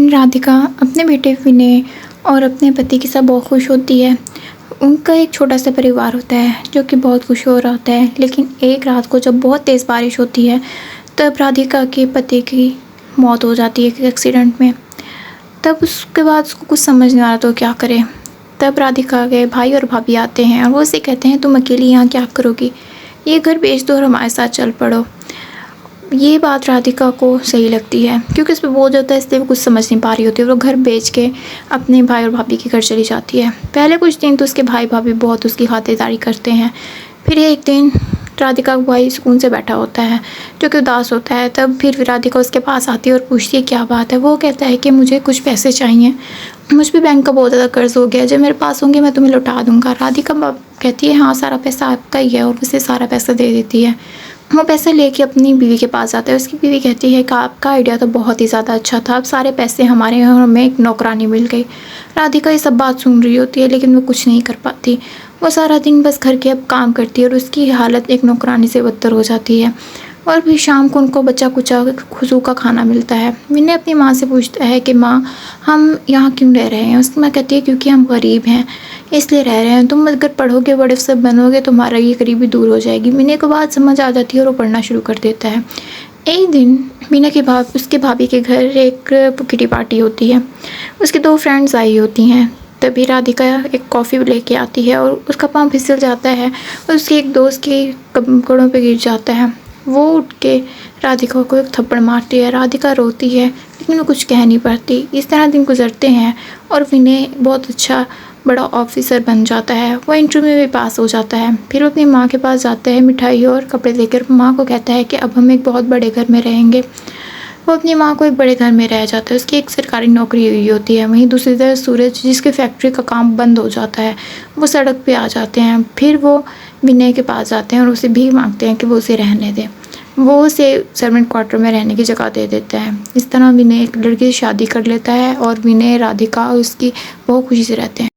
दिन राधिका अपने बेटे विनय और अपने पति के साथ बहुत खुश होती है। उनका एक छोटा सा परिवार होता है जो कि बहुत खुश हो रहा होता है। लेकिन एक रात को जब बहुत तेज़ बारिश होती है तब राधिका के पति की मौत हो जाती है एक एक्सीडेंट में। तब उसके बाद उसको कुछ समझ नहीं आ रहा तो क्या करे। तब राधिका के भाई और भाभी आते हैं और वो उसे कहते हैं, तुम अकेली यहाँ क्या करोगी, ये घर बेच दो और हमारे साथ चल पड़ो। ये बात राधिका को सही लगती है क्योंकि उस पर बोझ होता है, इसलिए वो कुछ समझ नहीं पा रही होती है। वो घर बेच के अपने भाई और भाभी के घर चली जाती है। पहले कुछ दिन तो उसके भाई भाभी बहुत उसकी खातिरदारी करते हैं। फिर एक दिन राधिका का भाई सुकून से बैठा होता है जो कि उदास होता है। तब फिर राधिका उसके पास आती है और पूछती है क्या बात है। वो कहता है कि मुझे कुछ पैसे चाहिए, मुझ पे बैंक का बहुत ज़्यादा कर्ज़ हो गया, जब मेरे पास होंगे मैं तुम्हें लौटा दूँगा। राधिका कहती है हाँ सारा पैसा आपका ही है और उसे सारा पैसा दे देती है। वो पैसे लेके अपनी बीवी के पास आता है। उसकी बीवी कहती है कि आपका आइडिया तो बहुत ही ज़्यादा अच्छा था, अब सारे पैसे हमारे हैं और हमें एक नौकरानी मिल गई। राधिका ये सब बात सुन रही होती है लेकिन वो कुछ नहीं कर पाती। वो सारा दिन बस घर के अब काम करती है और उसकी हालत एक नौकरानी से बदतर हो जाती है। और फिर शाम को उनको बचा कुचा खुशबू का खाना मिलता है। विनय अपनी माँ से पूछता है कि माँ हम यहाँ क्यों रह रहे हैं। उसकी माँ कहती है क्योंकि हम गरीब हैं इसलिए रह रहे हैं, तुम अगर पढ़ोगे बड़े अफसर बनोगे तुम्हारा ये गरीबी दूर हो जाएगी। विनय को बात समझ आ जाती है और वो पढ़ना शुरू कर देता है। एक दिन विनय के उसके भाभी के घर एक किटी पार्टी होती है। उसकी दो फ्रेंड्स आई होती हैं। तभी राधिका एक कॉफ़ी लेके आती है और उसका पाँव फिसल जाता है और उसके एक दोस्त के कपड़ों पे गिर जाता है। वो उठ के राधिका को एक थप्पड़ मारती है। राधिका रोती है लेकिन वो कुछ कह नहीं पाती। इस तरह दिन गुजरते हैं और विनय बहुत अच्छा बड़ा ऑफिसर बन जाता है। वो इंटरव्यू में भी पास हो जाता है। फिर वो अपनी माँ के पास जाता है मिठाई और कपड़े लेकर। माँ को कहता है कि अब हम एक बहुत बड़े घर में रहेंगे। वो अपनी माँ को एक बड़े घर में रह जाता है। उसकी एक सरकारी नौकरी हुई होती है। वहीं दूसरी तरफ सूरज जिसके फैक्ट्री का काम बंद हो जाता है, वो सड़क पे आ जाते हैं। फिर वो विनय के पास जाते हैं और उसे भीख मांगते हैं कि वो उसे रहने दे। वो उसे सर्वेंट क्वार्टर में रहने की जगह दे देता है। इस तरह विनय एक लड़की से शादी कर लेता है और विनय राधिका और उसकी बहुत खुशी से रहते हैं।